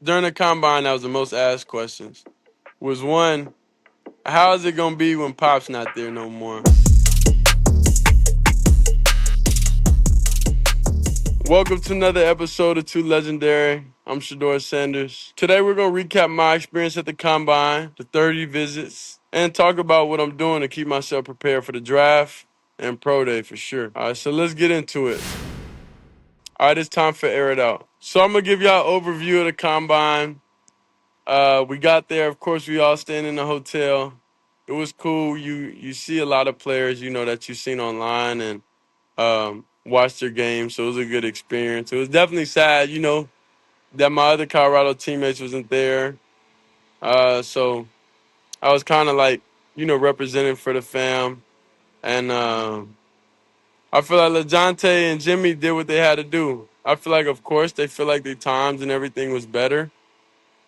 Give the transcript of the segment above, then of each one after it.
during the combine, that was the most asked questions. Was one, how is it gonna be when Pop's not there no more? Welcome to another episode of 2Legendary. I'm Shedeur Sanders. Today we're gonna recap my experience at the combine, the 30 visits, and talk about what I'm doing to keep myself prepared for the draft and pro day for sure. All right, so let's get into it. All right, it's time for Air It Out. So I'm gonna give y'all an overview of the combine. We got there, of course, we all staying in the hotel. It was cool. You see a lot of players, that you've seen online and watched their games, so it was a good experience. It was definitely sad, that my other Colorado teammates wasn't there. So I was kind of like, representing for the fam. And I feel like LeJohntay and Jimmy did what they had to do. I feel like, of course, they feel like their times and everything was better.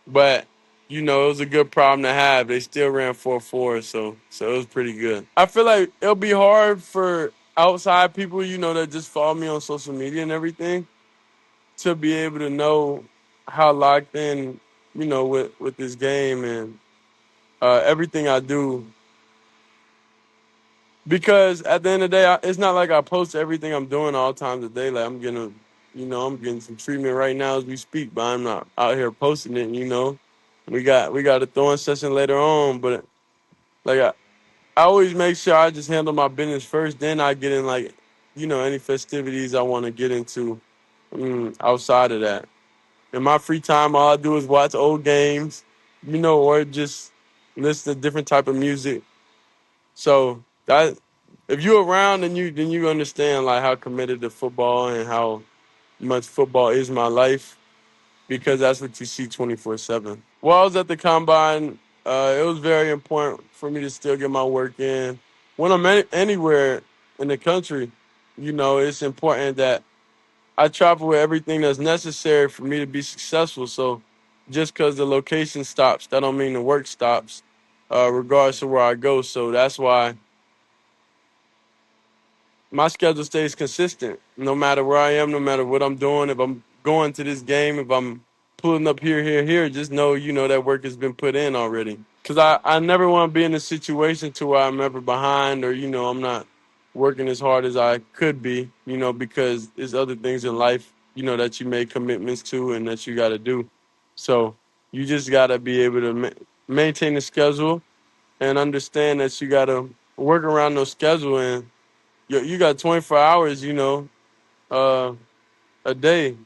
But, it was a good problem to have. They still ran 4.4, so it was pretty good. I feel like it'll be hard for outside people, that just follow me on social media and everything to be able to know how locked in, with this game and everything I do. Because at the end of the day, it's not like I post everything I'm doing all times a day. Like I'm getting some treatment right now as we speak, but I'm not out here posting it. We got a throwing session later on, but like I always make sure I just handle my business first. Then I get in like, any festivities I want to get into outside of that. In my free time, all I do is watch old games, or just listen to different type of music. So that if you're around, then you understand like how committed to football and how much football is my life because that's what you see 24/7. While I was at the combine, it was very important for me to still get my work in. When I'm anywhere in the country, it's important that I travel with everything that's necessary for me to be successful. So just because the location stops, that don't mean the work stops, regardless of where I go. So that's why my schedule stays consistent no matter where I am, no matter what I'm doing. If I'm going to this game, if I'm pulling up here, just know, that work has been put in already. Because I never want to be in a situation to where I'm ever behind or, I'm not working as hard as I could be, because there's other things in life, that you make commitments to and that you got to do. So you just got to be able to maintain the schedule and understand that you got to work around those schedule and you got 24 hours, uh, a day.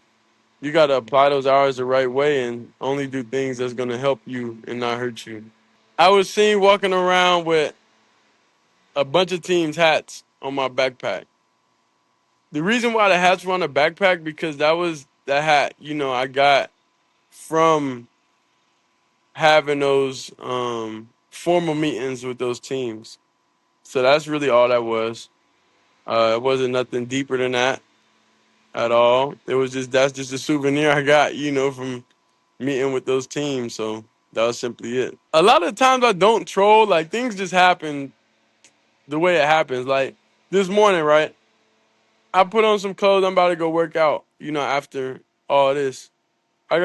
You got to apply those hours the right way and only do things that's going to help you and not hurt you. I was seen walking around with a bunch of teams' hats on my backpack. The reason why the hats were on the backpack because that was the hat, I got from having those formal meetings with those teams. So that's really all that was. It wasn't nothing deeper than that at all. That's just a souvenir I got, from meeting with those teams. So that was simply it. A lot of times I don't troll, like things just happen the way it happens. Like this morning, right? I put on some clothes, I'm about to go work out, after all this. I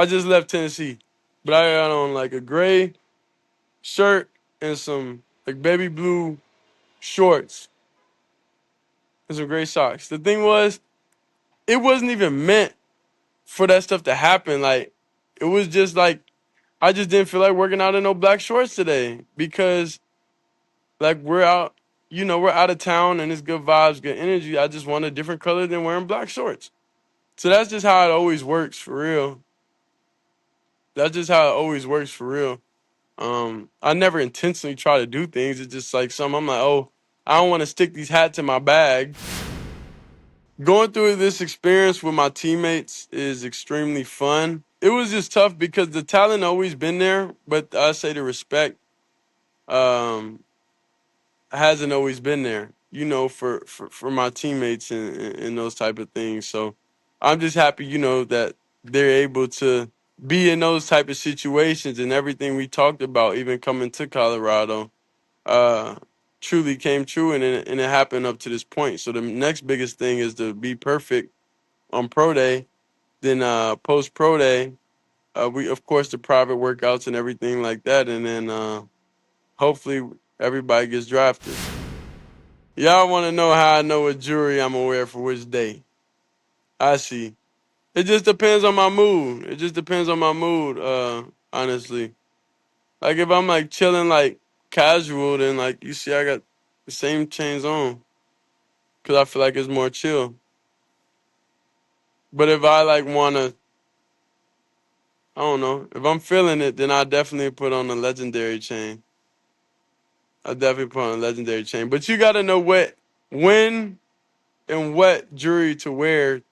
just left Tennessee, but I got on like a gray shirt and some like baby blue shorts and some gray socks. The thing was, it wasn't even meant for that stuff to happen. Like, it was just like, I just didn't feel like working out in no black shorts today because, like, we're out of town and it's good vibes, good energy. I just want a different color than wearing black shorts. So that's just how it always works for real. That's just how it always works for real. I never intentionally try to do things. It's just like I'm like, oh, I don't want to stick these hats in my bag. Going through this experience with my teammates is extremely fun. It was just tough because the talent always been there, but I say the respect um, hasn't always been there, for my teammates and those type of things. So I'm just happy, that they're able to be in those type of situations and everything we talked about, even coming to Colorado, uh, truly came true and it happened up to this point. So the next biggest thing is to be perfect on pro day, then post pro day. We, of course, the private workouts and everything like that, and then hopefully everybody gets drafted. Y'all want to know how I know what jewelry I'm gonna wear for which day? I see. It just depends on my mood. It just depends on my mood. Honestly, like if I'm like chilling, like casual, then like you see, I got the same chains on because I feel like it's more chill. But if I like wanna, I don't know, if I'm feeling it, then I definitely put on a legendary chain. I definitely put on a legendary chain. But you gotta know when, and what jewelry to wear,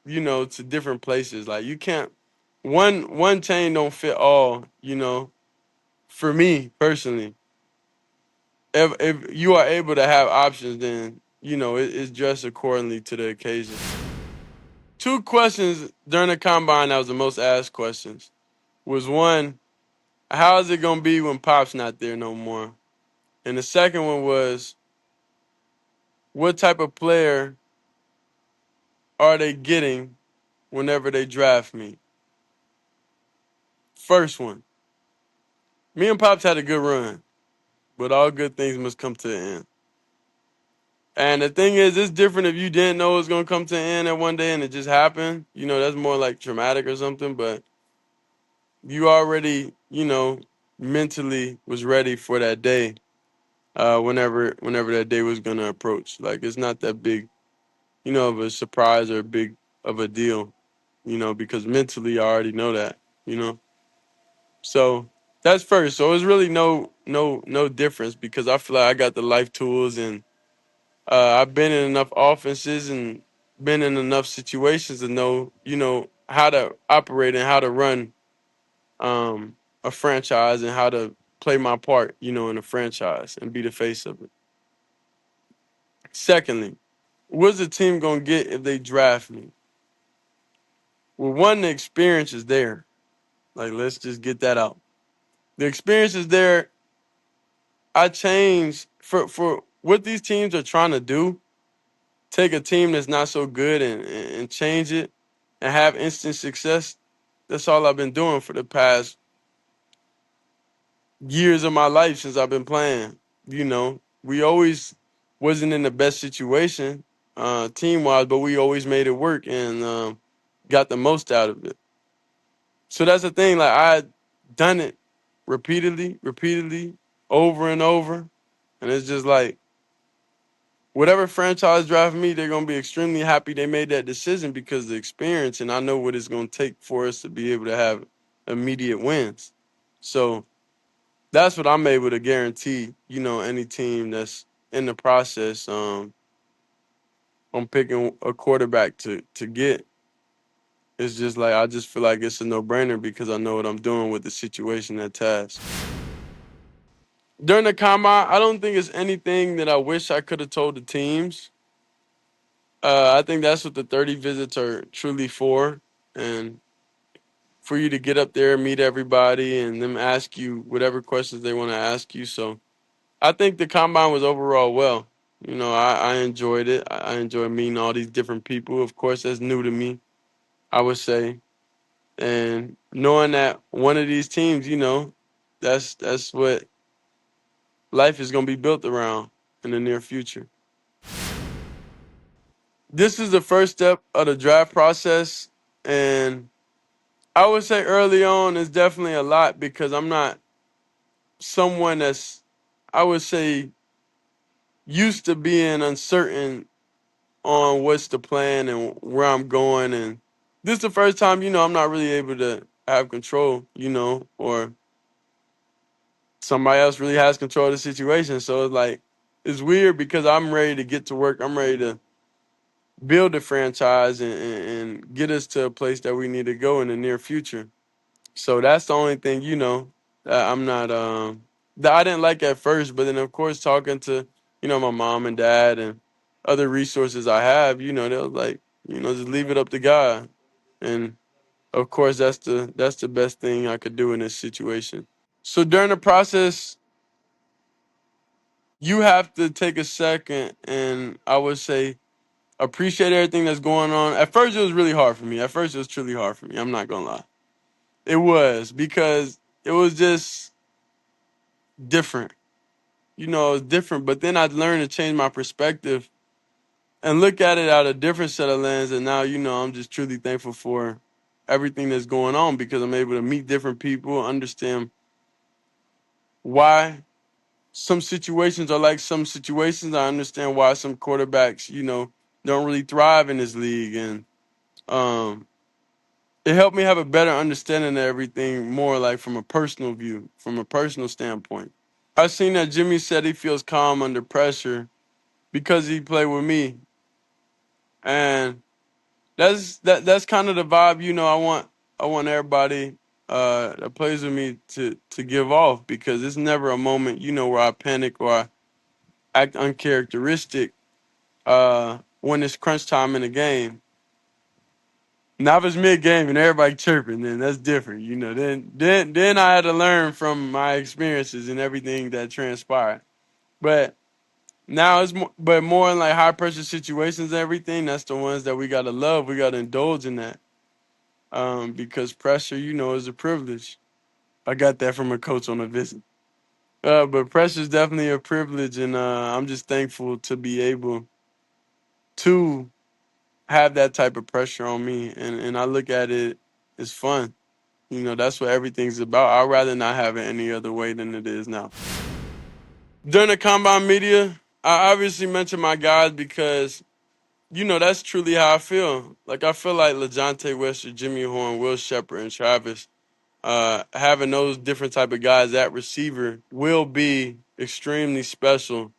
to different places. Like you can't one chain don't fit all, for me personally. If you are able to have options, then it's dressed accordingly to the occasion. Two questions during the combine that was the most asked questions was one, how is it gonna be when Pop's not there no more? And the second one was, what type of player are they getting whenever they draft me? First one, me and Pops had a good run, but all good things must come to an end. And the thing is, it's different if you didn't know it was gonna come to an end at one day and it just happened. That's more like traumatic or something. But you already, mentally was ready for that day. Whenever that day was gonna approach, like it's not that big, of a surprise or big of a deal, because mentally I already know that, you know. So that's first. So it's really no difference because I feel like I got the life tools and I've been in enough offenses and been in enough situations to know, how to operate and how to run a franchise and how to play my part, in a franchise and be the face of it. Secondly, what's the team gonna get if they draft me? Well, one, the experience is there. Like, let's just get that out. The experience is there. I changed for what these teams are trying to do. Take a team that's not so good and change it and have instant success. That's all I've been doing for the past years of my life since I've been playing. We always wasn't in the best situation team wise, but we always made it work and got the most out of it. So that's the thing. Like I done it repeatedly, over and over, and it's just like whatever franchise draft me, they're gonna be extremely happy they made that decision because of the experience, and I know what it's gonna take for us to be able to have immediate wins. So that's what I'm able to guarantee. Any team that's in the process, I'm picking a quarterback to get. It's just like I just feel like it's a no-brainer because I know what I'm doing with the situation at task. During the combine, I don't think it's anything that I wish I could have told the teams. I think that's what the 30 visits are truly for, and for you to get up there, meet everybody, and them ask you whatever questions they want to ask you. So I think the combine was overall well. I enjoyed it. I enjoyed meeting all these different people. Of course, that's new to me, I would say. And knowing that one of these teams, that's what life is going to be built around in the near future. This is the first step of the draft process, and I would say early on is definitely a lot because I'm not someone that's, I would say, used to being uncertain on what's the plan and where I'm going. And this is the first time, I'm not really able to have control, or somebody else really has control of the situation. So it's like, it's weird because I'm ready to get to work. I'm ready to build a franchise and get us to a place that we need to go in the near future. So that's the only thing, that I'm not, that I didn't like at first. But then, of course, talking to, my mom and dad and other resources I have, they was like, just leave it up to God. And of course, that's the best thing I could do in this situation. So during the process, you have to take a second and I would say appreciate everything that's going on. At first, it was really hard for me. At first, it was truly hard for me. I'm not gonna lie. It was because it was just different. You know, it was different. But then I learned to change my perspective and look at it out a different set of lens. And now, you know, I'm just truly thankful for everything that's going on because I'm able to meet different people, understand why some situations are like some situations. I understand why some quarterbacks, you know, don't really thrive in this league. And um, it helped me have a better understanding of everything more like from a personal view, from a personal standpoint. I've seen that Jimmy said he feels calm under pressure because he played with me. And that's kind of the vibe, you know, I want everybody that plays with me to give off because it's never a moment, you know, where I panic or I act uncharacteristic when it's crunch time in the game. Now if it's mid game and everybody chirping, then that's different, you know. Then I had to learn from my experiences and everything that transpired. But now more in like high pressure situations and everything. That's the ones that we gotta love. We gotta indulge in that. Because pressure, you know, is a privilege. I got that from a coach on a visit. But pressure is definitely a privilege, and I'm just thankful to be able to have that type of pressure on me, and I look at it as fun. You know, that's what everything's about. I'd rather not have it any other way than it is now. During the combine media, I obviously mention my guys because, you know, that's truly how I feel. Like, I feel like LeJontay Wester, Jimmy Horn, Will Shepard, and Travis, having those different type of guys at receiver will be extremely special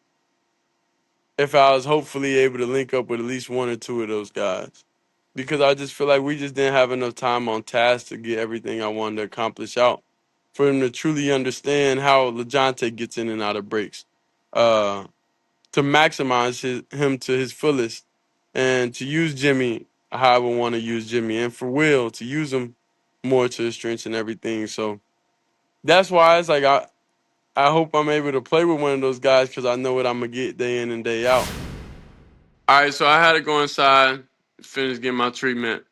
if I was hopefully able to link up with at least one or two of those guys. Because I just feel like we just didn't have enough time on task to get everything I wanted to accomplish out. For him to truly understand how LeJontay gets in and out of breaks. To maximize him to his fullest. And to use Jimmy how I would want to use Jimmy. And for Will to use him more to his strengths and everything. So that's why it's like I hope I'm able to play with one of those guys because I know what I'm going to get day in and day out. All right, so I had to go inside, finish getting my treatment.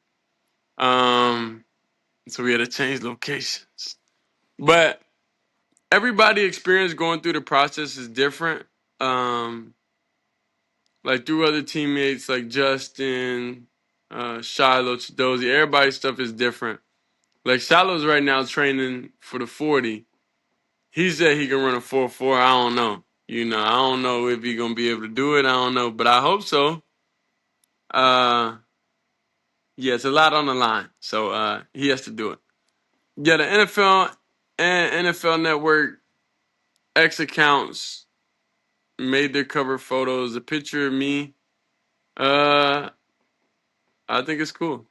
So we had to change locations. But everybody experience going through the process is different. Like through other teammates like Justin, Shiloh, Chidozie, everybody's stuff is different. Like Shiloh's right now training for the 40. He said he can run a 4.4. I don't know. You know, I don't know if he's gonna be able to do it. I don't know, but I hope so. Uh, yeah, it's a lot on the line, so he has to do it. Yeah, the NFL and NFL Network X accounts made their cover photos. A picture of me. Uh, I think it's cool.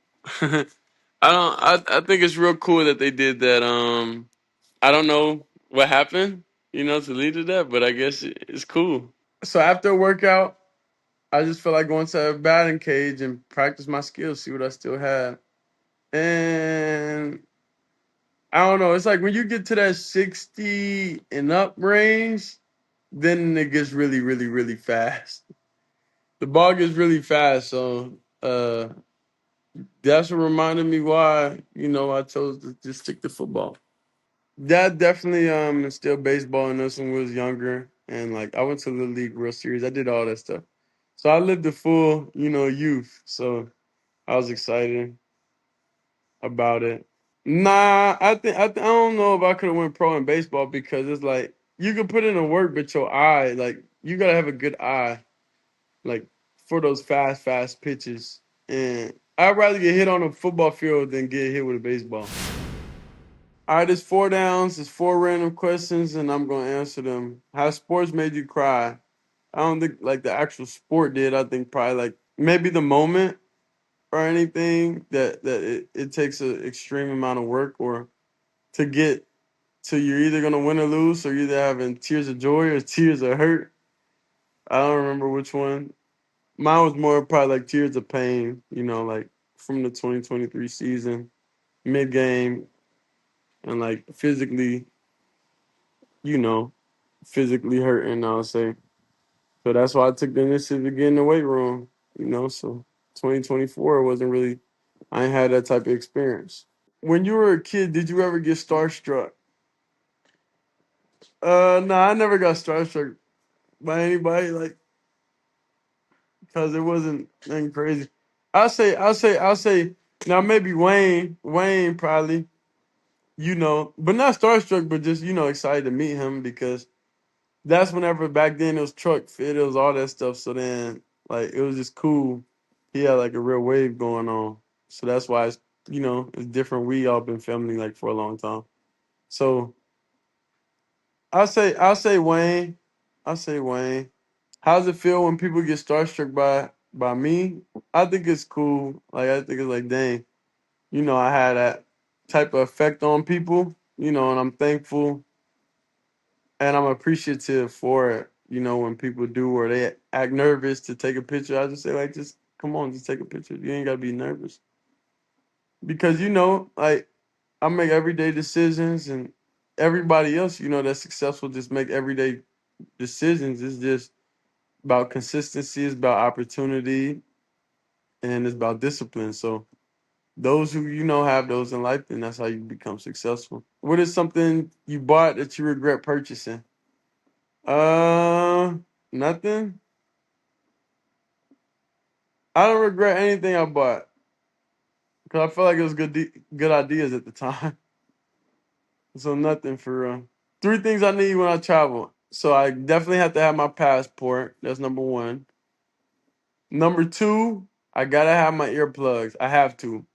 I think it's real cool that they did that. I don't know what happened, you know, to lead to that, but I guess it's cool. So after a workout, I just feel like going to a batting cage and practice my skills, see what I still have. And I don't know, it's like when you get to that 60 and up range, then it gets really, really, really fast. The ball gets really fast, so that's what reminded me why, you know, I chose to just stick to football. That definitely instilled baseball in us when we was younger. And like I went to the League World Series. I did all that stuff. So I lived the full, you know, youth. So I was excited about it. Nah, I don't know if I could have went pro in baseball because it's like you can put in the work, but your eye, like you gotta have a good eye, like for those fast pitches. And I'd rather get hit on a football field than get hit with a baseball. All right, it's 4 downs, it's 4 random questions, and I'm gonna answer them. Has sports made you cry? I don't think like the actual sport did. I think probably like maybe the moment or anything that it takes an extreme amount of work or to get to you're either gonna win or lose, so you're either having tears of joy or tears of hurt. I don't remember which one. Mine was more probably like tears of pain, you know, like from the 2023 season, mid game, and like physically, you know, physically hurting, I'll say. So that's why I took the initiative to get in the weight room, you know. So 2024 wasn't really, I ain't had that type of experience. when you were a kid, did you ever get starstruck? No, I never got starstruck by anybody, like, because it wasn't nothing crazy. I'll say. Now maybe Wayne probably, but not starstruck, but just excited to meet him because that's whenever back then it was truck fit, it was all that stuff. So then like it was just cool. He had like a real wave going on, so that's why it's different. We all been family like for a long time, so I'll say Wayne. I'll say Wayne. How's it feel when people get starstruck by me? I think it's cool. Like I think it's like, dang, I had that type of effect on people, and I'm thankful and I'm appreciative for it. When people do or they act nervous to take a picture, I just say like, just come on, just take a picture. You ain't gotta be nervous because like I make everyday decisions and everybody else, that's successful just make everyday decisions. It's just about consistency, it's about opportunity, and it's about discipline. So those who have those in life, then that's how you become successful. What is something you bought that you regret purchasing? Uh, Nothing. I don't regret anything I bought because I felt like it was good ideas at the time. So nothing for real. Three things I need when I travel. So I definitely have to have my passport. That's number one. Number two, I gotta have my earplugs. I have to.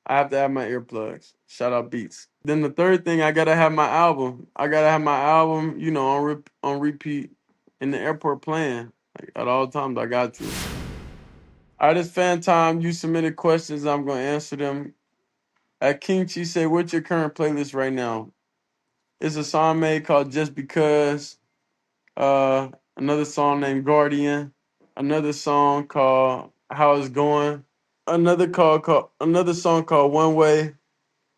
I have to have my earplugs. Shout out Beats. Then the third thing, I gotta have my album. I gotta have my album, on repeat in the airport playing like, at all times. I got to. All right, it's fan time. You submitted questions. I'm gonna answer them. At King Chi say, what's your current playlist right now? It's a song made called Just Because. Another song named Guardian. Another song called How It's Going. Another song called One Way.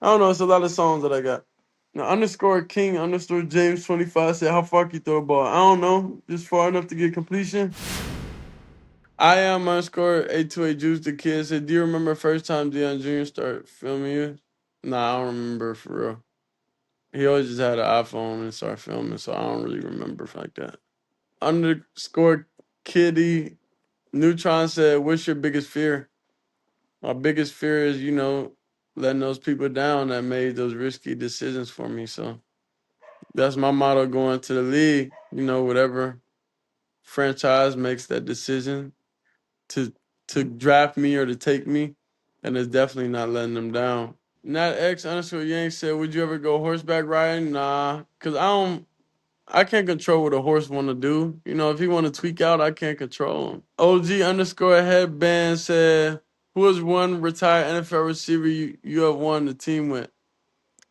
I don't know. It's a lot of songs that I got. Now, underscore King underscore James 25 said, how far can you throw a ball? I don't know. Just far enough to get completion. I am underscore 828 Juice the Kid said, do you remember first time Deion Jr. started filming you? Nah, I don't remember for real. He always just had an iPhone and started filming, so I don't really remember like that. Underscore Kitty Neutron said, what's your biggest fear? My biggest fear is, letting those people down that made those risky decisions for me. So that's my motto going to the league. Whatever franchise makes that decision to draft me or to take me, and it's definitely not letting them down. Not X underscore Yang said, would you ever go horseback riding? Nah, because I can't control what a horse want to do. If he want to tweak out, I can't control him. OG underscore headband said, who is one retired NFL receiver you have won the team with?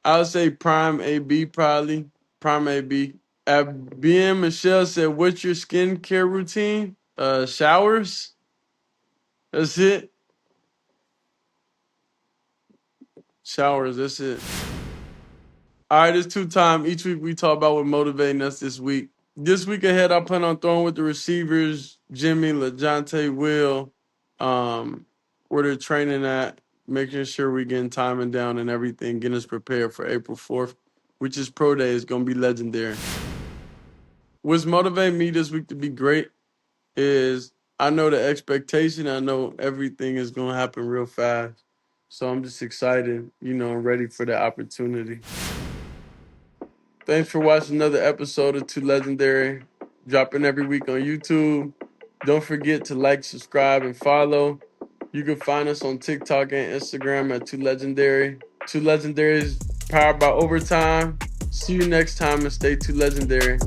I would say Prime AB probably. Prime AB. At BM Michelle said, what's your skincare routine? Showers. That's it. Showers, that's it. All right, it's 2 time. Each week we talk about what motivating us this week. This week ahead, I plan on throwing with the receivers, Jimmy, LaJonte, Will, where they're training at, making sure we're getting timing down and everything, getting us prepared for April 4th, which is Pro Day. It's going to be legendary. What's motivating me this week to be great is I know the expectation. I know everything is going to happen real fast. So I'm just excited, ready for the opportunity. Thanks for watching another episode of 2Legendary, dropping every week on YouTube. Don't forget to like, subscribe, and follow. You can find us on TikTok and Instagram at 2Legendary. 2Legendary is powered by Overtime. See you next time and stay 2Legendary.